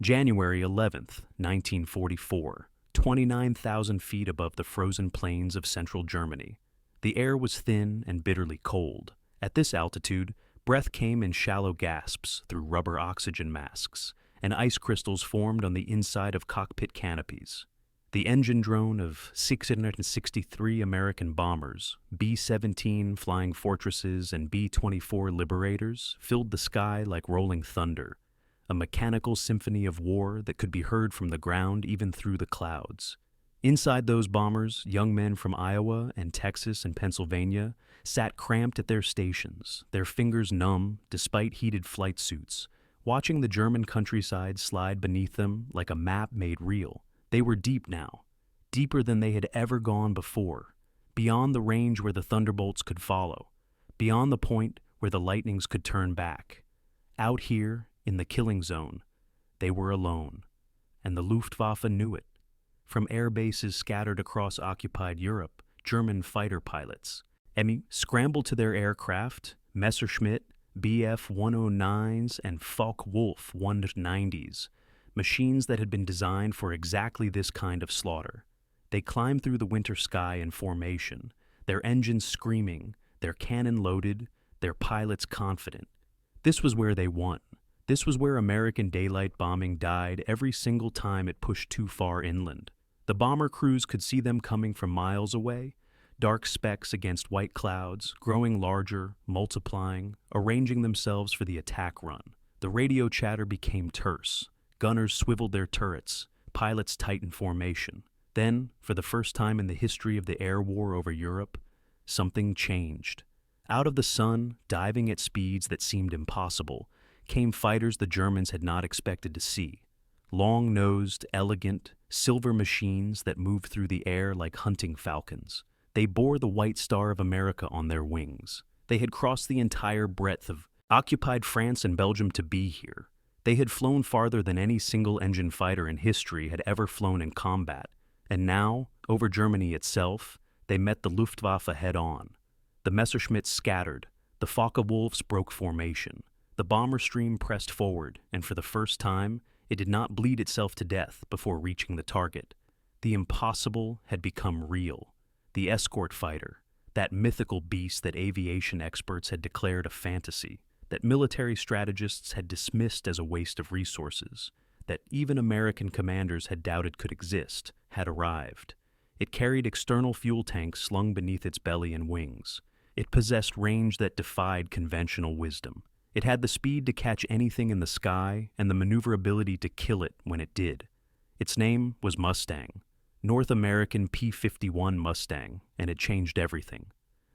January 11th, 1944, 29,000 feet above the frozen plains of central Germany. The air was thin and bitterly cold. At this altitude, breath came in shallow gasps through rubber oxygen masks, and ice crystals formed on the inside of cockpit canopies. The engine drone of 663 American bombers, B-17 Flying Fortresses and B-24 Liberators, filled the sky like rolling thunder, a mechanical symphony of war that could be heard from the ground even through the clouds. Inside those bombers, young men from Iowa and Texas and Pennsylvania sat cramped at their stations, their fingers numb despite heated flight suits, watching the German countryside slide beneath them like a map made real. They were deep now, deeper than they had ever gone before, beyond the range where the thunderbolts could follow, beyond the point where the lightnings could turn back. Out here, in the killing zone, they were alone, and the Luftwaffe knew it. From air bases scattered across occupied Europe, German fighter pilots scrambled to their aircraft, Messerschmitt, Bf-109s, and Focke-Wulf 190s, machines that had been designed for exactly this kind of slaughter. They climbed through the winter sky in formation, their engines screaming, their cannon loaded, their pilots confident. This was where they won. This was where American daylight bombing died every single time it pushed too far inland. The bomber crews could see them coming from miles away, dark specks against white clouds, growing larger, multiplying, arranging themselves for the attack run. The radio chatter became terse. Gunners swiveled their turrets, pilots tightened formation. Then, for the first time in the history of the air war over Europe, something changed. Out of the sun, diving at speeds that seemed impossible, came fighters the Germans had not expected to see. Long-nosed, elegant, silver machines that moved through the air like hunting falcons. They bore the white star of America on their wings. They had crossed the entire breadth of occupied France and Belgium to be here. They had flown farther than any single-engine fighter in history had ever flown in combat, and now, over Germany itself, they met the Luftwaffe head-on. The Messerschmitts scattered, the Focke-Wulfs broke formation. The bomber stream pressed forward, and for the first time, it did not bleed itself to death before reaching the target. The impossible had become real. The Escort fighter, that mythical beast that aviation experts had declared a fantasy, that military strategists had dismissed as a waste of resources, that even American commanders had doubted could exist, had arrived. It carried external fuel tanks slung beneath its belly and wings. It possessed range that defied conventional wisdom. It had the speed to catch anything in the sky and the maneuverability to kill it when it did. Its name was Mustang, North American P-51 Mustang, and it changed everything.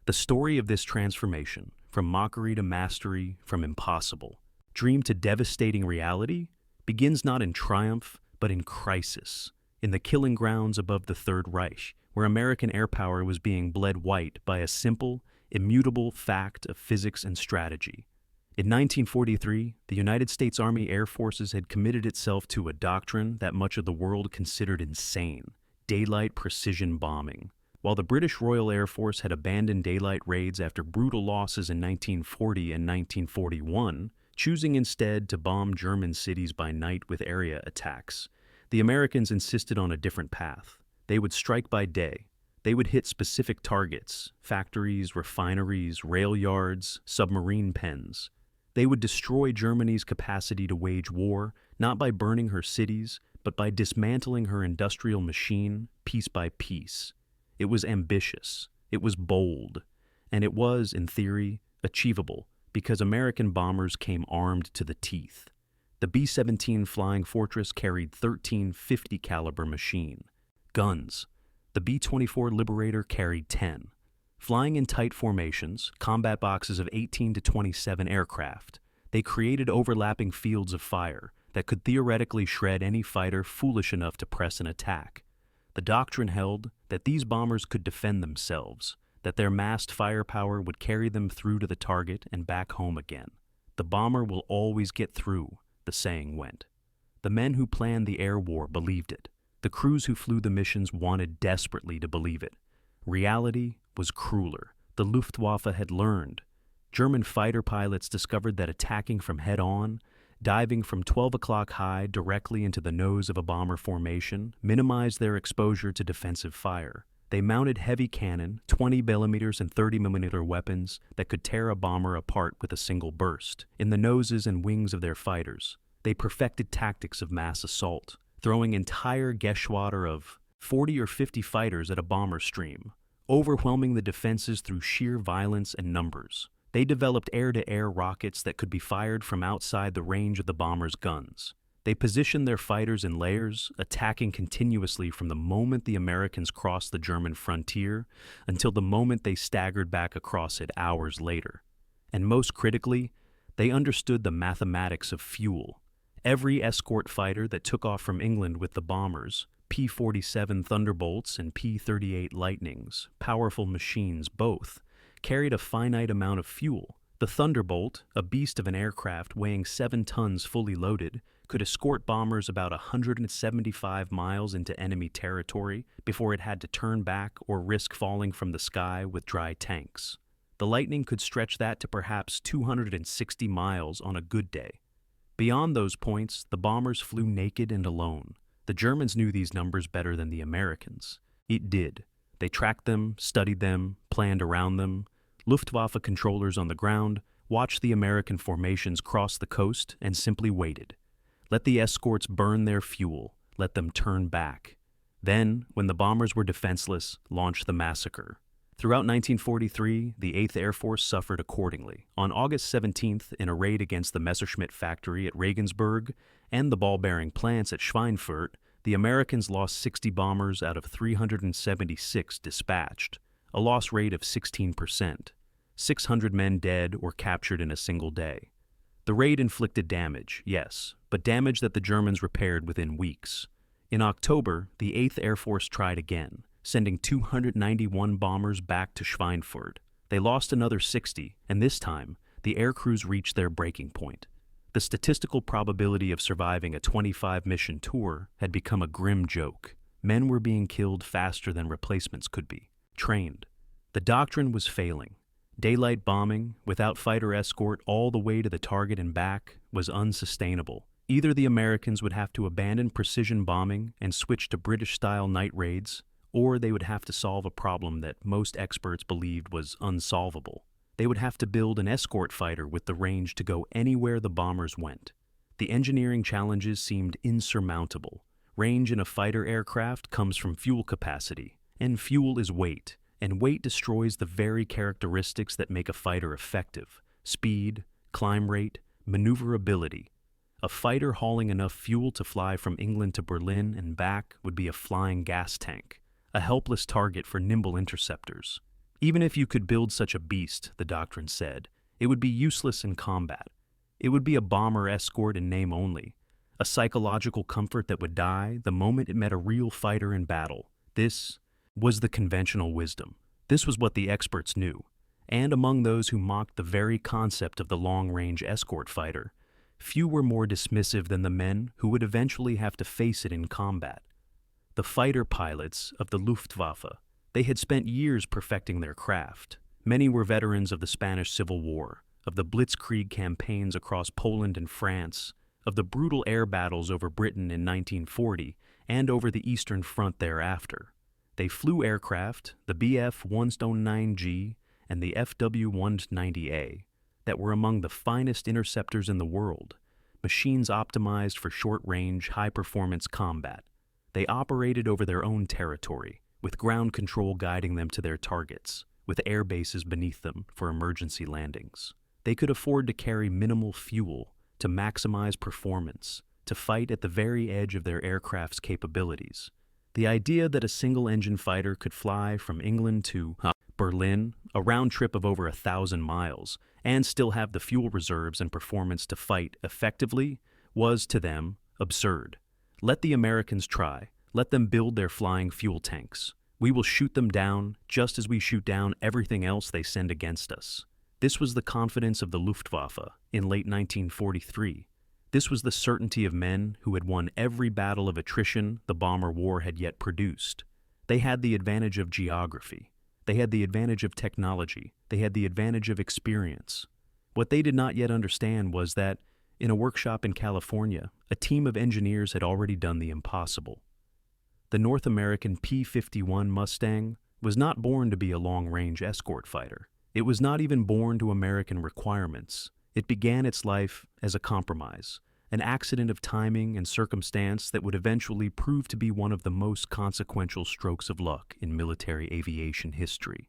The story of this transformation, from mockery to mastery, from impossible, dream to devastating reality, begins not in triumph, but in crisis, in the killing grounds above the Third Reich, where American air power was being bled white by a simple, immutable fact of physics and strategy. In 1943, the United States Army Air Forces had committed itself to a doctrine that much of the world considered insane: daylight precision bombing. While the British Royal Air Force had abandoned daylight raids after brutal losses in 1940 and 1941, choosing instead to bomb German cities by night with area attacks, the Americans insisted on a different path. They would strike by day. They would hit specific targets: factories, refineries, rail yards, submarine pens. They would destroy Germany's capacity to wage war, not by burning her cities, but by dismantling her industrial machine piece by piece. It was ambitious, it was bold, and it was, in theory, achievable because American bombers came armed to the teeth. The B-17 Flying Fortress carried 13 .50 caliber machine guns. The B-24 Liberator carried 10. Flying in tight formations, combat boxes of 18 to 27 aircraft, they created overlapping fields of fire that could theoretically shred any fighter foolish enough to press an attack. The doctrine held that these bombers could defend themselves, that their massed firepower would carry them through to the target and back home again. The bomber will always get through, the saying went. The men who planned the air war believed it. The crews who flew the missions wanted desperately to believe it. Reality was crueler. The Luftwaffe had learned. German fighter pilots discovered that attacking from head-on, diving from 12 o'clock high directly into the nose of a bomber formation, minimized their exposure to defensive fire. They mounted heavy cannon, 20mm and 30mm weapons that could tear a bomber apart with a single burst, in the noses and wings of their fighters. They perfected tactics of mass assault, throwing entire Geschwader of 40 or 50 fighters at a bomber stream, overwhelming the defenses through sheer violence and numbers. They developed air-to-air rockets that could be fired from outside the range of the bomber's guns. They positioned their fighters in layers, attacking continuously from the moment the Americans crossed the German frontier until the moment they staggered back across it hours later. And most critically, they understood the mathematics of fuel. Every escort fighter that took off from England with the bombers, P-47 Thunderbolts and P-38 Lightnings, powerful machines both, carried a finite amount of fuel. The Thunderbolt, a beast of an aircraft weighing 7 tons fully loaded, could escort bombers about 175 miles into enemy territory before it had to turn back or risk falling from the sky with dry tanks. The Lightning could stretch that to perhaps 260 miles on a good day. Beyond those points, the bombers flew naked and alone. The Germans knew these numbers better than the Americans. It did. They tracked them, studied them, planned around them. Luftwaffe controllers on the ground watched the American formations cross the coast and simply waited. Let the escorts burn their fuel. Let them turn back. Then, when the bombers were defenseless, launch the massacre. Throughout 1943, the 8th Air Force suffered accordingly. On August 17th, in a raid against the Messerschmitt factory at Regensburg and the ball-bearing plants at Schweinfurt, the Americans lost 60 bombers out of 376 dispatched, a loss rate of 16%. 600 men dead or captured in a single day. The raid inflicted damage, yes, but damage that the Germans repaired within weeks. In October, the 8th Air Force tried again, sending 291 bombers back to Schweinfurt. They lost another 60, and this time, the air crews reached their breaking point. The statistical probability of surviving a 25-mission tour had become a grim joke. Men were being killed faster than replacements could be. Trained. The doctrine was failing. Daylight bombing, without fighter escort all the way to the target and back, was unsustainable. Either the Americans would have to abandon precision bombing and switch to British-style night raids, or they would have to solve a problem that most experts believed was unsolvable. They would have to build an escort fighter with the range to go anywhere the bombers went. The engineering challenges seemed insurmountable. Range in a fighter aircraft comes from fuel capacity, and fuel is weight, and weight destroys the very characteristics that make a fighter effective: speed, climb rate, maneuverability. A fighter hauling enough fuel to fly from England to Berlin and back would be a flying gas tank, a helpless target for nimble interceptors. Even if you could build such a beast, the doctrine said, it would be useless in combat. It would be a bomber escort in name only, a psychological comfort that would die the moment it met a real fighter in battle. This was the conventional wisdom. This was what the experts knew. And among those who mocked the very concept of the long-range escort fighter, few were more dismissive than the men who would eventually have to face it in combat. The fighter pilots of the Luftwaffe. They had spent years perfecting their craft. Many were veterans of the Spanish Civil War, of the Blitzkrieg campaigns across Poland and France, of the brutal air battles over Britain in 1940 and over the Eastern Front thereafter. They flew aircraft, the Bf-109G and the FW-190A, that were among the finest interceptors in the world, machines optimized for short-range, high-performance combat. They operated over their own territory, with ground control guiding them to their targets, with air bases beneath them for emergency landings. They could afford to carry minimal fuel to maximize performance, to fight at the very edge of their aircraft's capabilities. The idea that a single-engine fighter could fly from England to Berlin, a round trip of over 1,000 miles, and still have the fuel reserves and performance to fight effectively, was, to them, absurd. Let the Americans try. Let them build their flying fuel tanks. We will shoot them down, just as we shoot down everything else they send against us. This was the confidence of the Luftwaffe in late 1943. This was the certainty of men who had won every battle of attrition the bomber war had yet produced. They had the advantage of geography. They had the advantage of technology. They had the advantage of experience. What they did not yet understand was that, In a workshop in California, a team of engineers had already done the impossible. The North American P-51 Mustang was not born to be a long-range escort fighter. It was not even born to American requirements. It began its life as a compromise, an accident of timing and circumstance that would eventually prove to be one of the most consequential strokes of luck in military aviation history.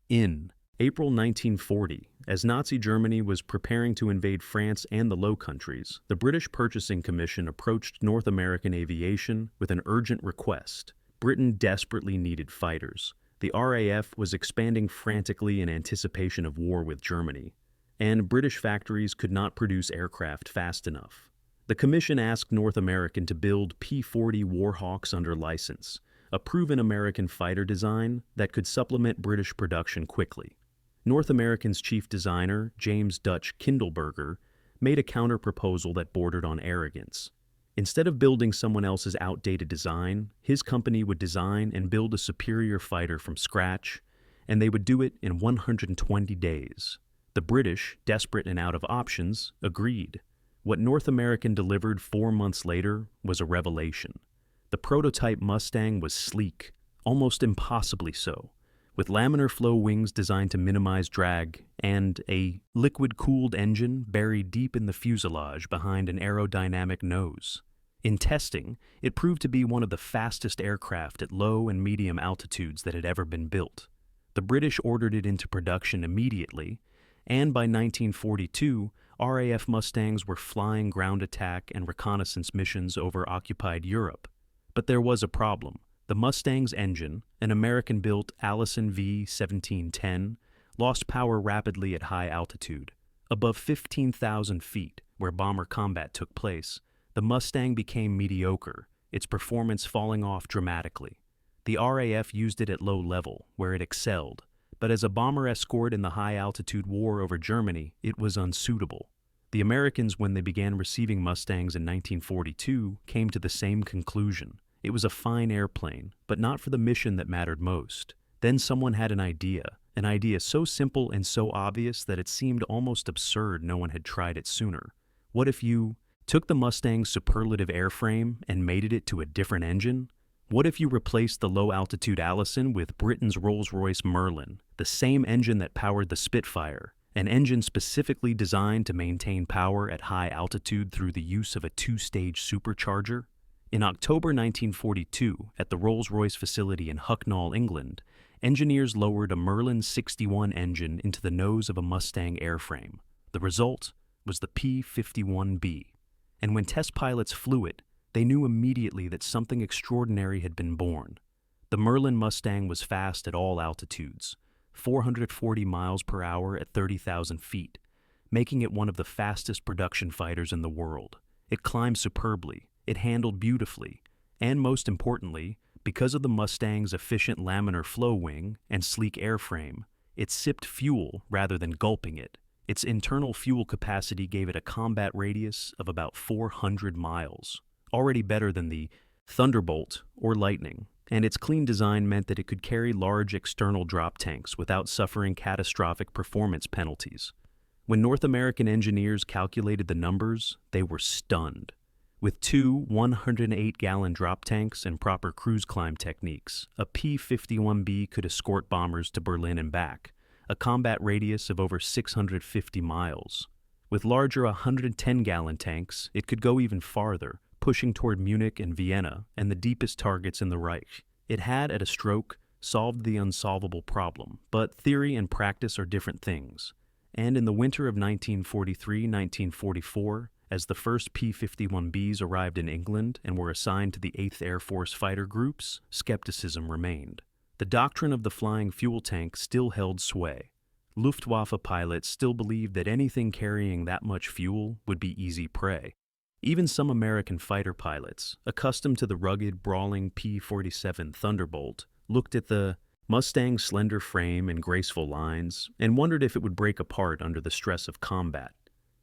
In April 1940, as Nazi Germany was preparing to invade France and the Low Countries, the British Purchasing Commission approached North American aviation with an urgent request. Britain desperately needed fighters. The RAF was expanding frantically in anticipation of war with Germany, and British factories could not produce aircraft fast enough. The Commission asked North American to build P-40 Warhawks under license, a proven American fighter design that could supplement British production quickly. North American's chief designer, James Dutch Kindleberger, made a counter-proposal that bordered on arrogance. Instead of building someone else's outdated design, his company would design and build a superior fighter from scratch, and they would do it in 120 days. The British, desperate and out of options, agreed. What North American delivered 4 months later was a revelation. The prototype Mustang was sleek, almost impossibly so, with laminar flow wings designed to minimize drag and a liquid-cooled engine buried deep in the fuselage behind an aerodynamic nose. In testing, it proved to be one of the fastest aircraft at low and medium altitudes that had ever been built. The British ordered it into production immediately, and by 1942, RAF Mustangs were flying ground attack and reconnaissance missions over occupied Europe. But there was a problem. The Mustang's engine, an American-built Allison V-1710, lost power rapidly at high altitude. Above 15,000 feet, where bomber combat took place, the Mustang became mediocre, its performance falling off dramatically. The RAF used it at low level, where it excelled, but as a bomber escort in the high-altitude war over Germany, it was unsuitable. The Americans, when they began receiving Mustangs in 1942, came to the same conclusion. It was a fine airplane, but not for the mission that mattered most. Then someone had an idea so simple and so obvious that it seemed almost absurd no one had tried it sooner. What if you took the Mustang's superlative airframe and mated it to a different engine? What if you replaced the low-altitude Allison with Britain's Rolls-Royce Merlin, the same engine that powered the Spitfire, an engine specifically designed to maintain power at high altitude through the use of a 2-stage supercharger? In October 1942, at the Rolls-Royce facility in Hucknall, England, engineers lowered a Merlin 61 engine into the nose of a Mustang airframe. The result was the P-51B. And when test pilots flew it, they knew immediately that something extraordinary had been born. The Merlin Mustang was fast at all altitudes, 440 miles per hour at 30,000 feet, making it one of the fastest production fighters in the world. It climbed superbly. It handled beautifully, and most importantly, because of the Mustang's efficient laminar flow wing and sleek airframe, it sipped fuel rather than gulping it. Its internal fuel capacity gave it a combat radius of about 400 miles, already better than the Thunderbolt or Lightning, and its clean design meant that it could carry large external drop tanks without suffering catastrophic performance penalties. When North American engineers calculated the numbers, they were stunned. With 2 108-gallon drop tanks and proper cruise climb techniques, a P-51B could escort bombers to Berlin and back, a combat radius of over 650 miles. With larger 110-gallon tanks, it could go even farther, pushing toward Munich and Vienna and the deepest targets in the Reich. It had, at a stroke, solved the unsolvable problem, but theory and practice are different things. And in the winter of 1943-1944, as the first P-51Bs arrived in England and were assigned to the 8th Air Force fighter groups, skepticism remained. The doctrine of the flying fuel tank still held sway. Luftwaffe pilots still believed that anything carrying that much fuel would be easy prey. Even some American fighter pilots, accustomed to the rugged, brawling P-47 Thunderbolt, looked at the Mustang's slender frame and graceful lines and wondered if it would break apart under the stress of combat.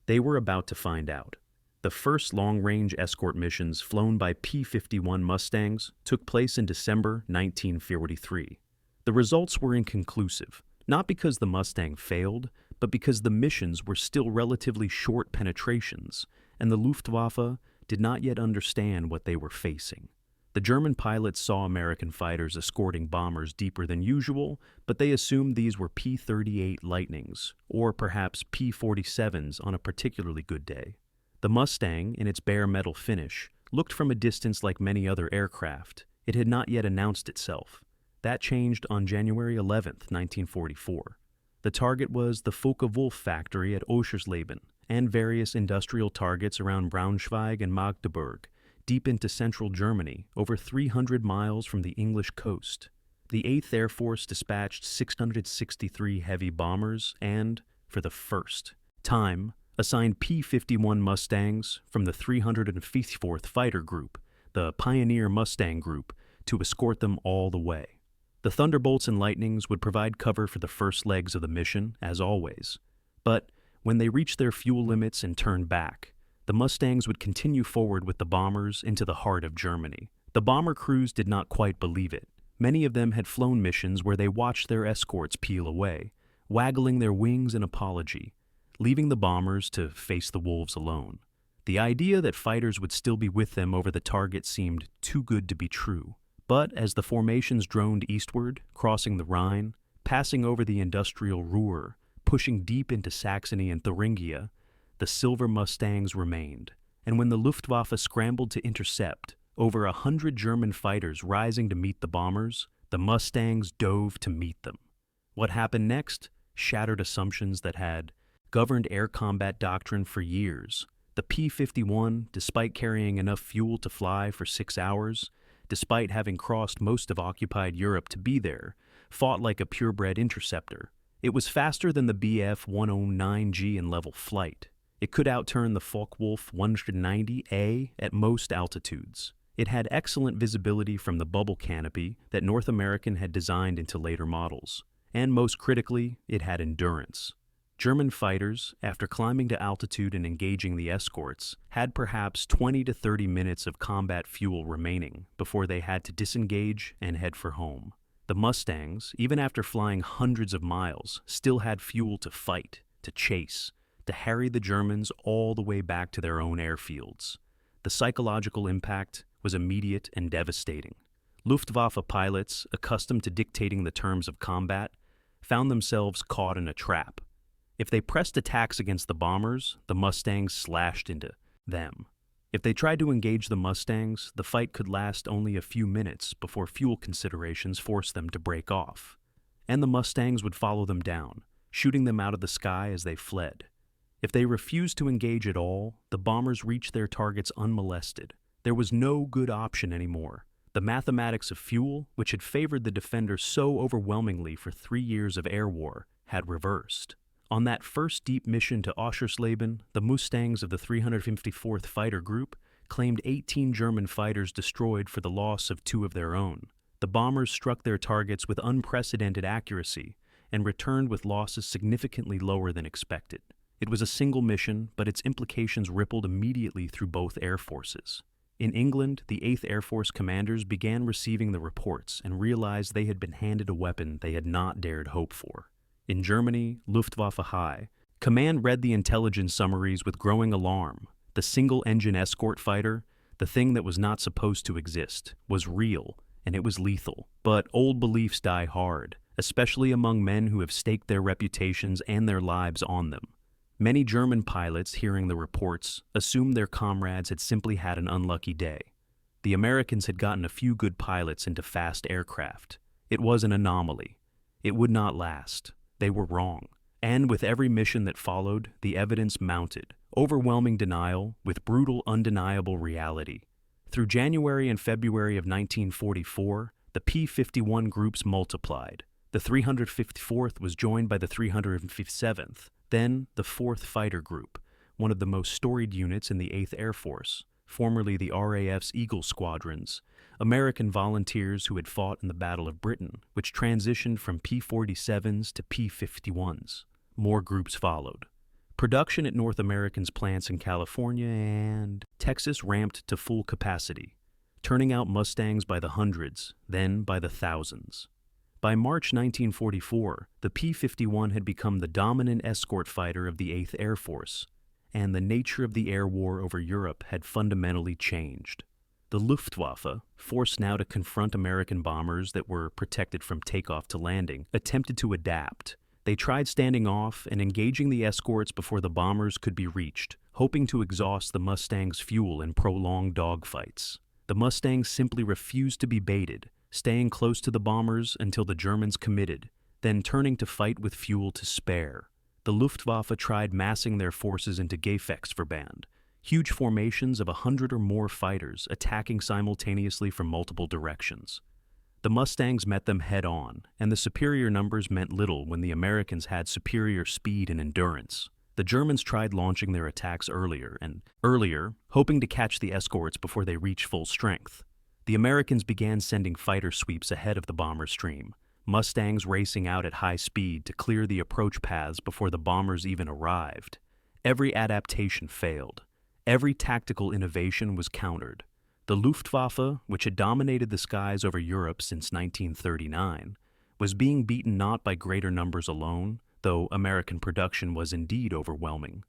They were about to find out. The first long-range escort missions flown by P-51 Mustangs took place in December 1943. The results were inconclusive, not because the Mustang failed, but because the missions were still relatively short penetrations, and the Luftwaffe did not yet understand what they were facing. The German pilots saw American fighters escorting bombers deeper than usual, but they assumed these were P-38 Lightnings, or perhaps P-47s on a particularly good day. The Mustang, in its bare metal finish, looked from a distance like many other aircraft. It had not yet announced itself. That changed on January 11, 1944. The target was the Focke-Wulf factory at Oschersleben and various industrial targets around Braunschweig and Magdeburg, deep into central Germany, over 300 miles from the English coast. The 8th Air Force dispatched 663 heavy bombers and, for the first time, assigned P-51 Mustangs from the 354th Fighter Group, the Pioneer Mustang Group, to escort them all the way. The Thunderbolts and Lightnings would provide cover for the first legs of the mission, as always. But when they reached their fuel limits and turned back, the Mustangs would continue forward with the bombers into the heart of Germany. The bomber crews did not quite believe it. Many of them had flown missions where they watched their escorts peel away, waggling their wings in apology, leaving the bombers to face the wolves alone. The idea that fighters would still be with them over the target seemed too good to be true. But as the formations droned eastward, crossing the Rhine, passing over the industrial Ruhr, pushing deep into Saxony and Thuringia, the silver Mustangs remained. And when the Luftwaffe scrambled to intercept, over 100 German fighters rising to meet the bombers, the Mustangs dove to meet them. What happened next shattered assumptions that had governed air combat doctrine for years. The P-51, despite carrying enough fuel to fly for 6 hours, despite having crossed most of occupied Europe to be there, fought like a purebred interceptor. It was faster than the Bf-109G in level flight. It could outturn the Focke-Wulf 190A at most altitudes. It had excellent visibility from the bubble canopy that North American had designed into later models. And most critically, it had endurance. German fighters, after climbing to altitude and engaging the escorts, had perhaps 20 to 30 minutes of combat fuel remaining before they had to disengage and head for home. The Mustangs, even after flying hundreds of miles, still had fuel to fight, to chase, to harry the Germans all the way back to their own airfields. The psychological impact was immediate and devastating. Luftwaffe pilots, accustomed to dictating the terms of combat, found themselves caught in a trap. If they pressed attacks against the bombers, the Mustangs slashed into them. If they tried to engage the Mustangs, the fight could last only a few minutes before fuel considerations forced them to break off. And the Mustangs would follow them down, shooting them out of the sky as they fled. If they refused to engage at all, the bombers reached their targets unmolested. There was no good option anymore. The mathematics of fuel, which had favored the defenders so overwhelmingly for 3 years of air war, had reversed. On that first deep mission to Oschersleben, the Mustangs of the 354th Fighter Group claimed 18 German fighters destroyed for the loss of 2 of their own. The bombers struck their targets with unprecedented accuracy and returned with losses significantly lower than expected. It was a single mission, but its implications rippled immediately through both air forces. In England, the 8th Air Force commanders began receiving the reports and realized they had been handed a weapon they had not dared hope for. In Germany, Luftwaffe High, command read the intelligence summaries with growing alarm. The single-engine escort fighter, the thing that was not supposed to exist, was real, and it was lethal. But old beliefs die hard, especially among men who have staked their reputations and their lives on them. Many German pilots, hearing the reports, assumed their comrades had simply had an unlucky day. The Americans had gotten a few good pilots into fast aircraft. It was an anomaly. It would not last. They were wrong. And with every mission that followed, the evidence mounted. Overwhelming denial with brutal, undeniable reality. Through January and February of 1944, the P-51 groups multiplied. The 354th was joined by the 357th, then the 4th Fighter Group, one of the most storied units in the 8th Air Force, formerly the RAF's Eagle Squadrons, American volunteers who had fought in the Battle of Britain, which transitioned from P-47s to P-51s. More groups followed. Production at North American's plants in California and Texas ramped to full capacity, turning out Mustangs by the hundreds, then by the thousands. By March 1944, the P-51 had become the dominant escort fighter of the 8th Air Force, and the nature of the air war over Europe had fundamentally changed. The Luftwaffe, forced now to confront American bombers that were protected from takeoff to landing, attempted to adapt. They tried standing off and engaging the escorts before the bombers could be reached, hoping to exhaust the Mustang's fuel in prolonged dogfights. The Mustangs simply refused to be baited, staying close to the bombers until the Germans committed, then turning to fight with fuel to spare. The Luftwaffe tried massing their forces into Gefechtsverband, huge formations of 100 or more fighters attacking simultaneously from multiple directions. The Mustangs met them head-on, and the superior numbers meant little when the Americans had superior speed and endurance. The Germans tried launching their attacks earlier, hoping to catch the escorts before they reached full strength. The Americans began sending fighter sweeps ahead of the bomber stream, Mustangs racing out at high speed to clear the approach paths before the bombers even arrived. Every adaptation failed. Every tactical innovation was countered. The Luftwaffe, which had dominated the skies over Europe since 1939, was being beaten not by greater numbers alone, though American production was indeed overwhelming,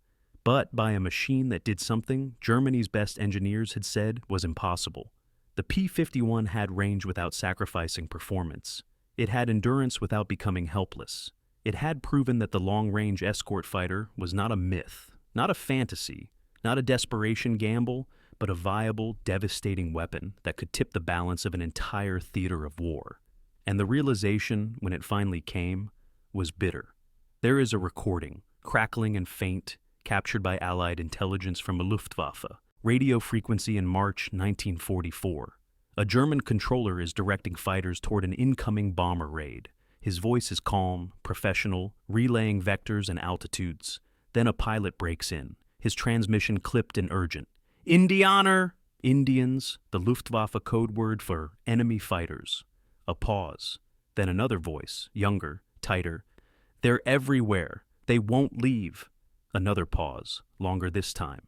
but by a machine that did something Germany's best engineers had said was impossible. The P-51 had range without sacrificing performance. It had endurance without becoming helpless. It had proven that the long-range escort fighter was not a myth, not a fantasy, not a desperation gamble, but a viable, devastating weapon that could tip the balance of an entire theater of war. And the realization, when it finally came, was bitter. There is a recording, crackling and faint, captured by Allied intelligence from a Luftwaffe, radio frequency in March 1944. A German controller is directing fighters toward an incoming bomber raid. His voice is calm, professional, relaying vectors and altitudes. Then a pilot breaks in, his transmission clipped and urgent. Indianer! Indians, the Luftwaffe code word for enemy fighters. A pause. Then another voice, younger, tighter. They're everywhere. They won't leave. Another pause, longer this time.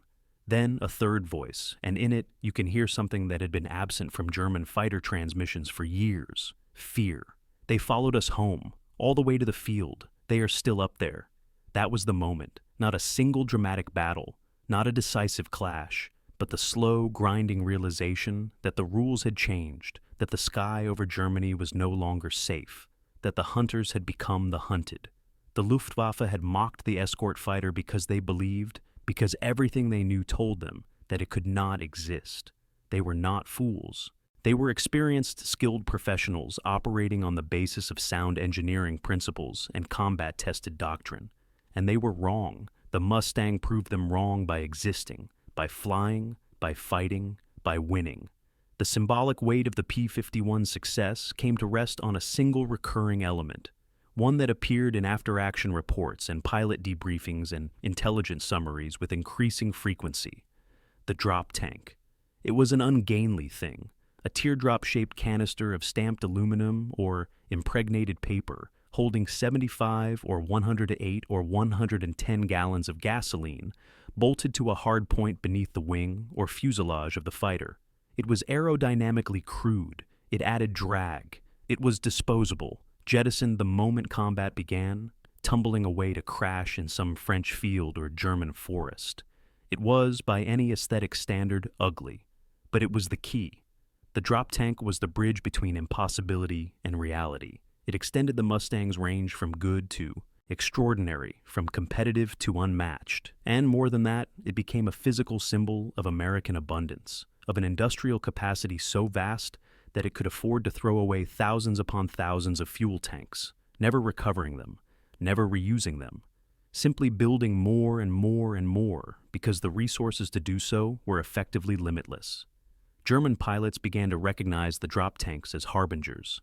Then a third voice, and in it you can hear something that had been absent from German fighter transmissions for years. Fear. They followed us home, all the way to the field. They are still up there. That was the moment. Not a single dramatic battle, not a decisive clash, but the slow, grinding realization that the rules had changed, that the sky over Germany was no longer safe, that the hunters had become the hunted. The Luftwaffe had mocked the escort fighter because they believed, because everything they knew told them, that it could not exist. They were not fools. They were experienced, skilled professionals operating on the basis of sound engineering principles and combat-tested doctrine. And they were wrong. The Mustang proved them wrong by existing, by flying, by fighting, by winning. The symbolic weight of the P-51's success came to rest on a single recurring element, one that appeared in after-action reports and pilot debriefings and intelligence summaries with increasing frequency: the drop tank. It was an ungainly thing, a teardrop-shaped canister of stamped aluminum or impregnated paper, holding 75 or 108 or 110 gallons of gasoline, bolted to a hard point beneath the wing or fuselage of the fighter. It was aerodynamically crude. It added drag. It was disposable, jettisoned the moment combat began, tumbling away to crash in some French field or German forest. It was, by any aesthetic standard, ugly, but it was the key. The drop tank was the bridge between impossibility and reality. It extended the Mustang's range from good to extraordinary, from competitive to unmatched. And more than that, it became a physical symbol of American abundance, of an industrial capacity so vast that it could afford to throw away thousands upon thousands of fuel tanks, never recovering them, never reusing them, simply building more and more and more because the resources to do so were effectively limitless. German pilots began to recognize the drop tanks as harbingers.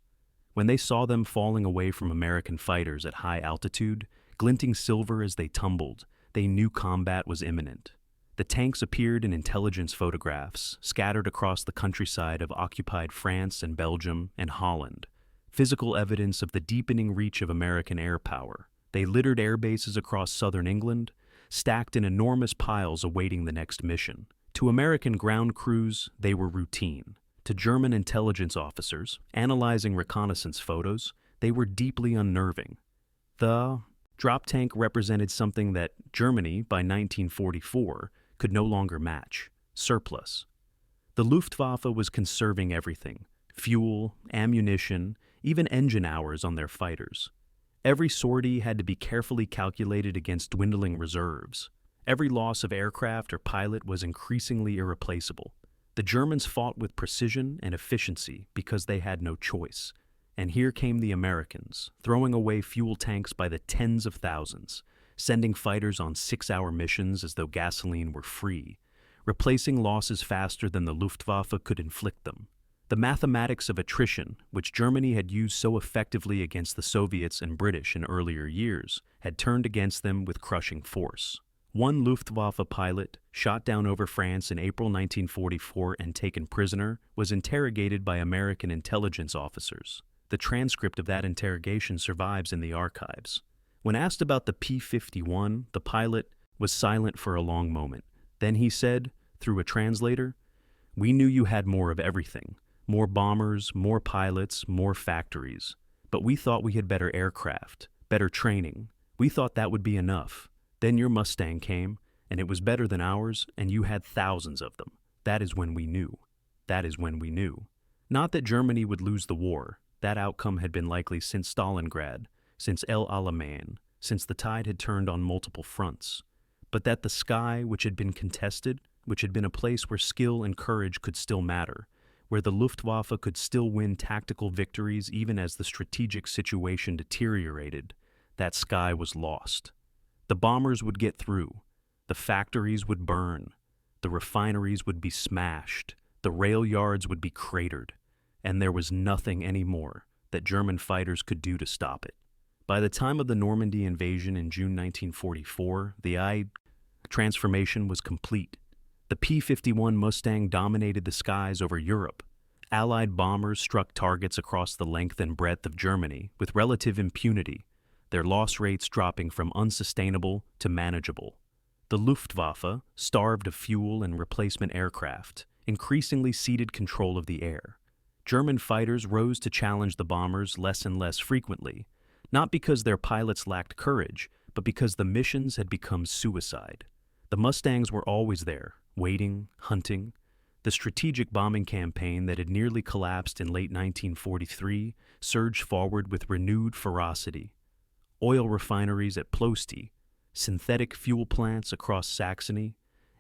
When they saw them falling away from American fighters at high altitude, glinting silver as they tumbled, they knew combat was imminent. The tanks appeared in intelligence photographs, scattered across the countryside of occupied France and Belgium and Holland, physical evidence of the deepening reach of American air power. They littered air bases across southern England, stacked in enormous piles awaiting the next mission. To American ground crews, they were routine. To German intelligence officers, analyzing reconnaissance photos, They were deeply unnerving. The drop tank represented something that Germany, by 1944, could no longer match: surplus. The Luftwaffe was conserving everything: fuel, ammunition, even engine hours on their fighters. Every sortie had to be carefully calculated against dwindling reserves. Every loss of aircraft or pilot was increasingly irreplaceable. The Germans fought with precision and efficiency because they had no choice. And here came the Americans, throwing away fuel tanks by the tens of thousands, sending fighters on 6-hour missions as though gasoline were free, replacing losses faster than the Luftwaffe could inflict them. The mathematics of attrition, which Germany had used so effectively against the Soviets and British in earlier years, had turned against them with crushing force. One Luftwaffe pilot, shot down over France in April 1944 and taken prisoner, was interrogated by American intelligence officers. The transcript of that interrogation survives in the archives. When asked about the P-51, the pilot was silent for a long moment. Then he said, through a translator, "We knew you had more of everything. More bombers, more pilots, more factories. But we thought we had better aircraft, better training. We thought that would be enough. Then your Mustang came, and it was better than ours, and you had thousands of them. That is when we knew. That is when we knew." Not that Germany would lose the war. That outcome had been likely since Stalingrad, since El Alamein, since the tide had turned on multiple fronts. But that the sky, which had been contested, which had been a place where skill and courage could still matter, where the Luftwaffe could still win tactical victories even as the strategic situation deteriorated, that sky was lost. The bombers would get through. The factories would burn. The refineries would be smashed. The rail yards would be cratered. And there was nothing anymore that German fighters could do to stop it. By the time of the Normandy invasion in June 1944, the transformation was complete. The P-51 Mustang dominated the skies over Europe. Allied bombers struck targets across the length and breadth of Germany with relative impunity, their loss rates dropping from unsustainable to manageable. The Luftwaffe, starved of fuel and replacement aircraft, increasingly ceded control of the air. German fighters rose to challenge the bombers less and less frequently, not because their pilots lacked courage, but because the missions had become suicide. The Mustangs were always there, waiting, hunting. The strategic bombing campaign that had nearly collapsed in late 1943 surged forward with renewed ferocity. Oil refineries at Ploesti, synthetic fuel plants across Saxony,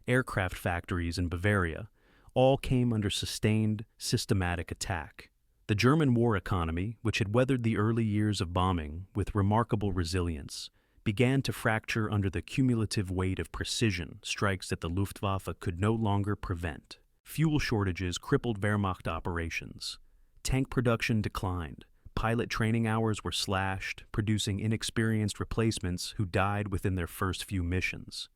aircraft factories in Bavaria, all came under sustained, systematic attack. The German war economy, which had weathered the early years of bombing with remarkable resilience, began to fracture under the cumulative weight of precision strikes that the Luftwaffe could no longer prevent. Fuel shortages crippled Wehrmacht operations. Tank production declined. Pilot training hours were slashed, producing inexperienced replacements who died within their first few missions.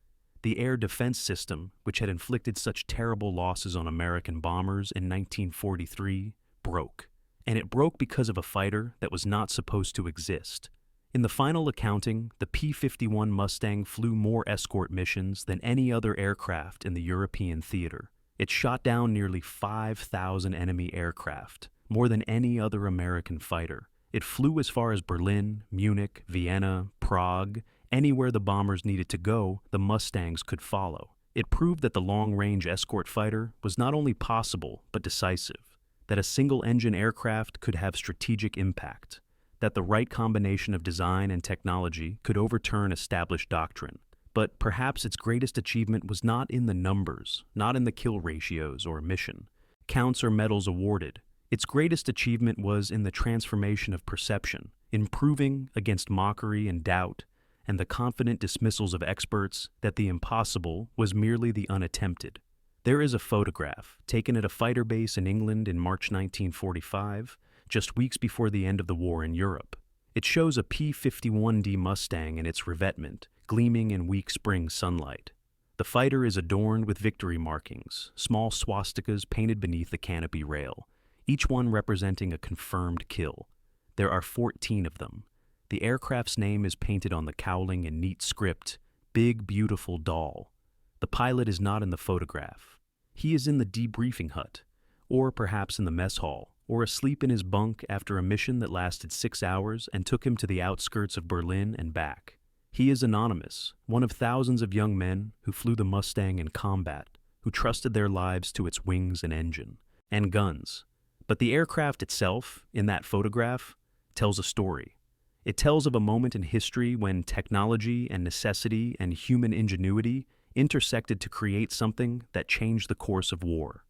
The air defense system, which had inflicted such terrible losses on American bombers in 1943, broke. And it broke because of a fighter that was not supposed to exist. In the final accounting, the P-51 Mustang flew more escort missions than any other aircraft in the European theater. It shot down nearly 5,000 enemy aircraft, more than any other American fighter. It flew as far as Berlin, Munich, Vienna, Prague. Anywhere the bombers needed to go, the Mustangs could follow. It proved that the long-range escort fighter was not only possible, but decisive, that a single-engine aircraft could have strategic impact, that the right combination of design and technology could overturn established doctrine. But perhaps its greatest achievement was not in the numbers, not in the kill ratios or mission, counts or medals awarded. Its greatest achievement was in the transformation of perception, improving against mockery and doubt, and the confident dismissals of experts that the impossible was merely the unattempted. There is a photograph taken at a fighter base in England in March 1945, just weeks before the end of the war in Europe. It shows a P-51D Mustang in its revetment, gleaming in weak spring sunlight. The fighter is adorned with victory markings, small swastikas painted beneath the canopy rail, each one representing a confirmed kill. There are 14 of them. The aircraft's name is painted on the cowling in neat script, "Big Beautiful Doll." The pilot is not in the photograph. He is in the debriefing hut, or perhaps in the mess hall, or asleep in his bunk after a mission that lasted 6 hours and took him to the outskirts of Berlin and back. He is anonymous, one of thousands of young men who flew the Mustang in combat, who trusted their lives to its wings and engine, and guns. But the aircraft itself, in that photograph, tells a story. It tells of a moment in history when technology and necessity and human ingenuity intersected to create something that changed the course of war.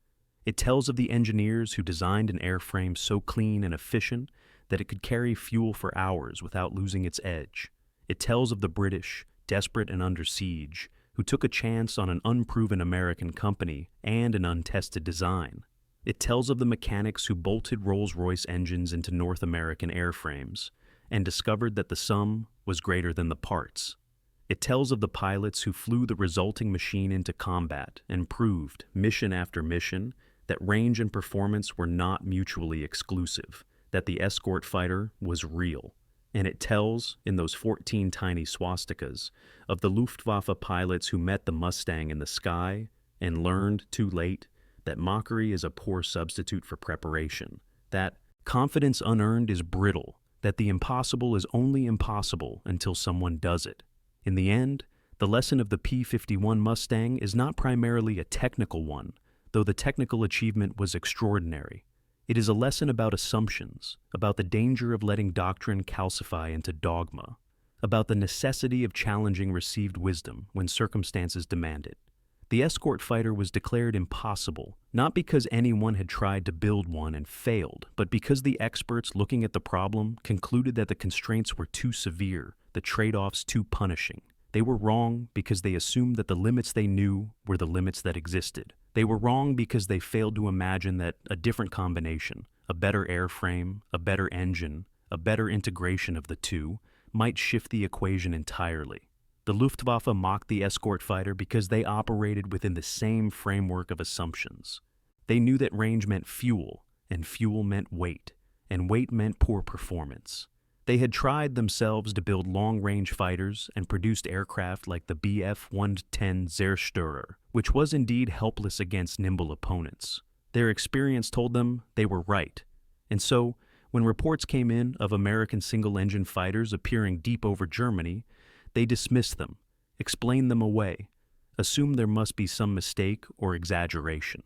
It tells of the engineers who designed an airframe so clean and efficient that it could carry fuel for hours without losing its edge. It tells of the British, desperate and under siege, who took a chance on an unproven American company and an untested design. It tells of the mechanics who bolted Rolls-Royce engines into North American airframes and discovered that the sum was greater than the parts. It tells of the pilots who flew the resulting machine into combat and proved, mission after mission, that range and performance were not mutually exclusive, that the Escort fighter was real. And it tells, in those 14 tiny swastikas, of the Luftwaffe pilots who met the Mustang in the sky and learned, too late, that mockery is a poor substitute for preparation, that confidence unearned is brittle, that the impossible is only impossible until someone does it. In the end, the lesson of the P-51 Mustang is not primarily a technical one, though the technical achievement was extraordinary. It is a lesson about assumptions, about the danger of letting doctrine calcify into dogma, about the necessity of challenging received wisdom when circumstances demand it. The Escort fighter was declared impossible, not because anyone had tried to build one and failed, but because the experts looking at the problem concluded that the constraints were too severe, the trade-offs too punishing. They were wrong because they assumed that the limits they knew were the limits that existed. They were wrong because they failed to imagine that a different combination, a better airframe, a better engine, a better integration of the two, might shift the equation entirely. The Luftwaffe mocked the Escort fighter because they operated within the same framework of assumptions. They knew that range meant fuel, and fuel meant weight, and weight meant poor performance. They had tried themselves to build long-range fighters and produced aircraft like the Bf-110 Zerstörer, which was indeed helpless against nimble opponents. Their experience told them they were right. And so, when reports came in of American single-engine fighters appearing deep over Germany, they dismissed them, explained them away, assumed there must be some mistake or exaggeration,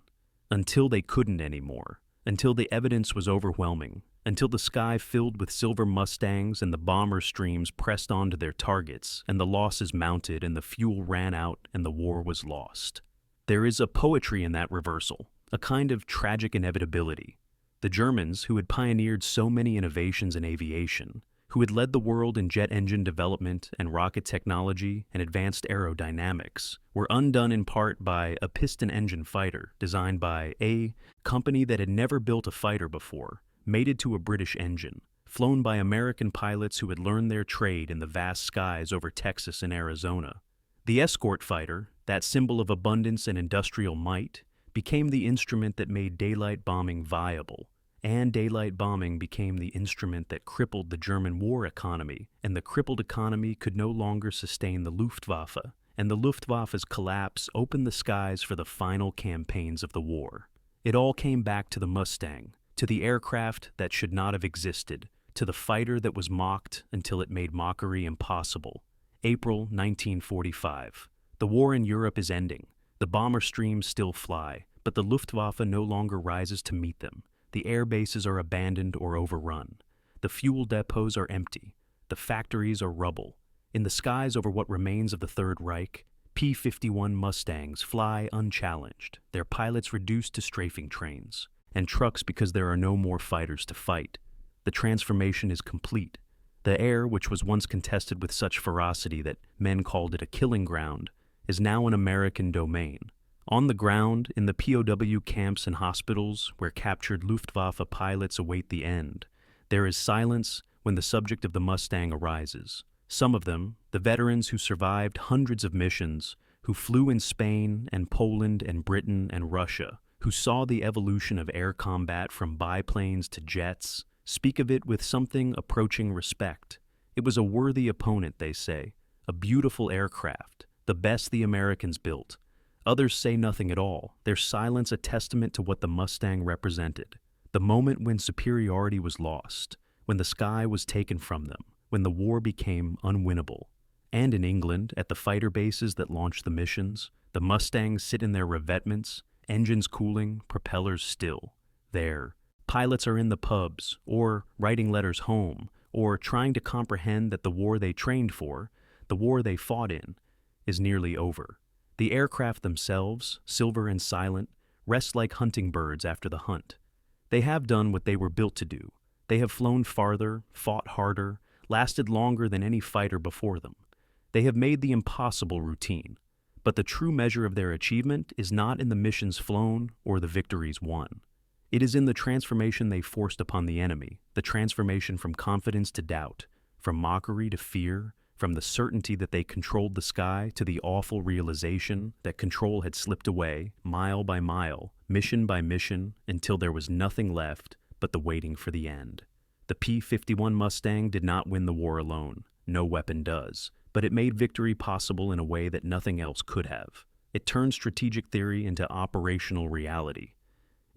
until they couldn't anymore, until the evidence was overwhelming, until the sky filled with silver Mustangs and the bomber streams pressed onto their targets, and the losses mounted and the fuel ran out and the war was lost. There is a poetry in that reversal, a kind of tragic inevitability. The Germans, who had pioneered so many innovations in aviation, who had led the world in jet engine development and rocket technology and advanced aerodynamics, were undone in part by a piston engine fighter designed by a company that had never built a fighter before, mated to a British engine, flown by American pilots who had learned their trade in the vast skies over Texas and Arizona. The Escort fighter, that symbol of abundance and industrial might, became the instrument that made daylight bombing viable, and daylight bombing became the instrument that crippled the German war economy, and the crippled economy could no longer sustain the Luftwaffe, and the Luftwaffe's collapse opened the skies for the final campaigns of the war. It all came back to the Mustang, to the aircraft that should not have existed, to the fighter that was mocked until it made mockery impossible. April 1945. The war in Europe is ending. The bomber streams still fly, but the Luftwaffe no longer rises to meet them. The air bases are abandoned or overrun. The fuel depots are empty. The factories are rubble. In the skies over what remains of the Third Reich, P-51 Mustangs fly unchallenged, their pilots reduced to strafing trains, and trucks because there are no more fighters to fight. The transformation is complete. The air, which was once contested with such ferocity that men called it a killing ground, is now an American domain. On the ground, in the POW camps and hospitals where captured Luftwaffe pilots await the end, there is silence when the subject of the Mustang arises. Some of them, the veterans who survived hundreds of missions, who flew in Spain and Poland and Britain and Russia, who saw the evolution of air combat from biplanes to jets, speak of it with something approaching respect. It was a worthy opponent, they say, a beautiful aircraft, the best the Americans built. Others say nothing at all, their silence a testament to what the Mustang represented. The the moment when superiority was lost, when the sky was taken from them, when the war became unwinnable. And in England, at the fighter bases that launched the missions, the Mustangs sit in their revetments, engines cooling, propellers still. There, pilots are in the pubs, or writing letters home, or trying to comprehend that the war they trained for, the war they fought in, is nearly over. The aircraft themselves, silver and silent, rest like hunting birds after the hunt. They have done what they were built to do. They have flown farther, fought harder, lasted longer than any fighter before them. They have made the impossible routine. But the true measure of their achievement is not in the missions flown or the victories won. It is in the transformation they forced upon the enemy, the transformation from confidence to doubt, from mockery to fear, from the certainty that they controlled the sky to the awful realization that control had slipped away, mile by mile, mission by mission, until there was nothing left but the waiting for the end. The P-51 Mustang did not win the war alone. No weapon does. But it made victory possible in a way that nothing else could have. It turned strategic theory into operational reality.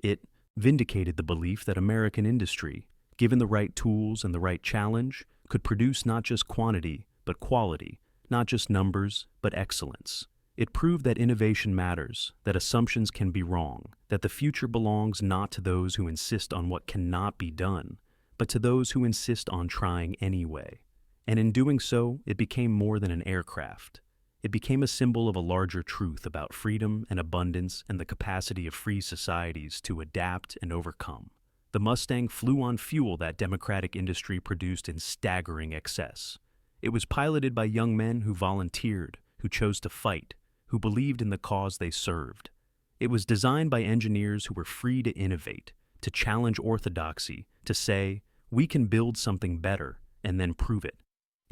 It vindicated the belief that American industry, given the right tools and the right challenge, could produce not just quantity, but quality, not just numbers, but excellence. It proved that innovation matters, that assumptions can be wrong, that the future belongs not to those who insist on what cannot be done, but to those who insist on trying anyway. And in doing so, it became more than an aircraft. It became a symbol of a larger truth about freedom and abundance and the capacity of free societies to adapt and overcome. The Mustang flew on fuel that democratic industry produced in staggering excess. It was piloted by young men who volunteered, who chose to fight, who believed in the cause they served. It was designed by engineers who were free to innovate, to challenge orthodoxy, to say, we can build something better, and then prove it.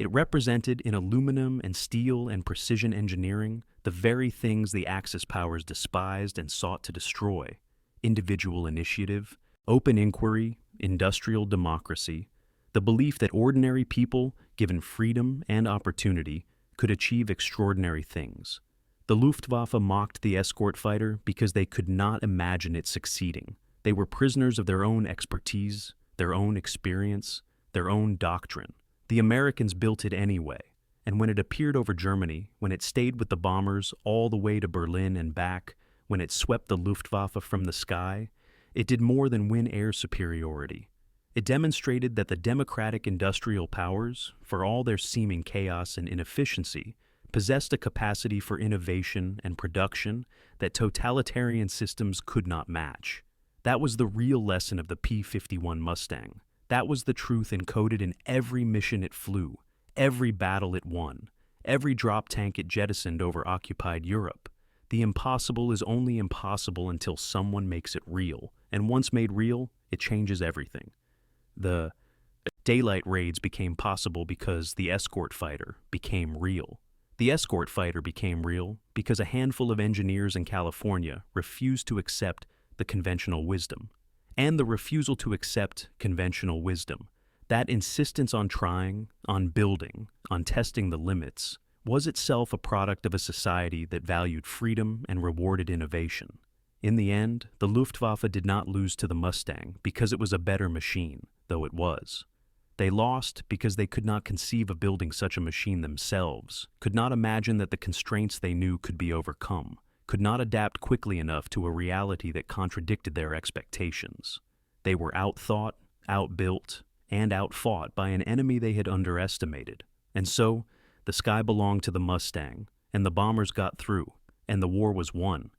It represented in aluminum and steel and precision engineering the very things the Axis powers despised and sought to destroy: individual initiative, open inquiry, industrial democracy, the belief that ordinary people, given freedom and opportunity, could achieve extraordinary things. The Luftwaffe mocked the Escort fighter because they could not imagine it succeeding. They were prisoners of their own expertise, their own experience, their own doctrine. The Americans built it anyway, and when it appeared over Germany, when it stayed with the bombers all the way to Berlin and back, when it swept the Luftwaffe from the sky, it did more than win air superiority. It demonstrated that the democratic industrial powers, for all their seeming chaos and inefficiency, possessed a capacity for innovation and production that totalitarian systems could not match. That was the real lesson of the P-51 Mustang. That was the truth encoded in every mission it flew, every battle it won, every drop tank it jettisoned over occupied Europe. The impossible is only impossible until someone makes it real, and once made real, it changes everything. The daylight raids became possible because the Escort fighter became real. The Escort fighter became real because a handful of engineers in California refused to accept the conventional wisdom. And the refusal to accept conventional wisdom, that insistence on trying, on building, on testing the limits, was itself a product of a society that valued freedom and rewarded innovation. In the end, the Luftwaffe did not lose to the Mustang because it was a better machine, though it was. They lost because they could not conceive of building such a machine themselves, could not imagine that the constraints they knew could be overcome, could not adapt quickly enough to a reality that contradicted their expectations. They were outthought, outbuilt, and outfought by an enemy they had underestimated. And so, the sky belonged to the Mustang, and the bombers got through, and the war was won.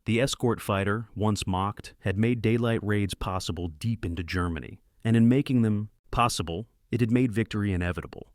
The Escort fighter, once mocked, had made daylight raids possible deep into Germany, and in making them possible, it had made victory inevitable.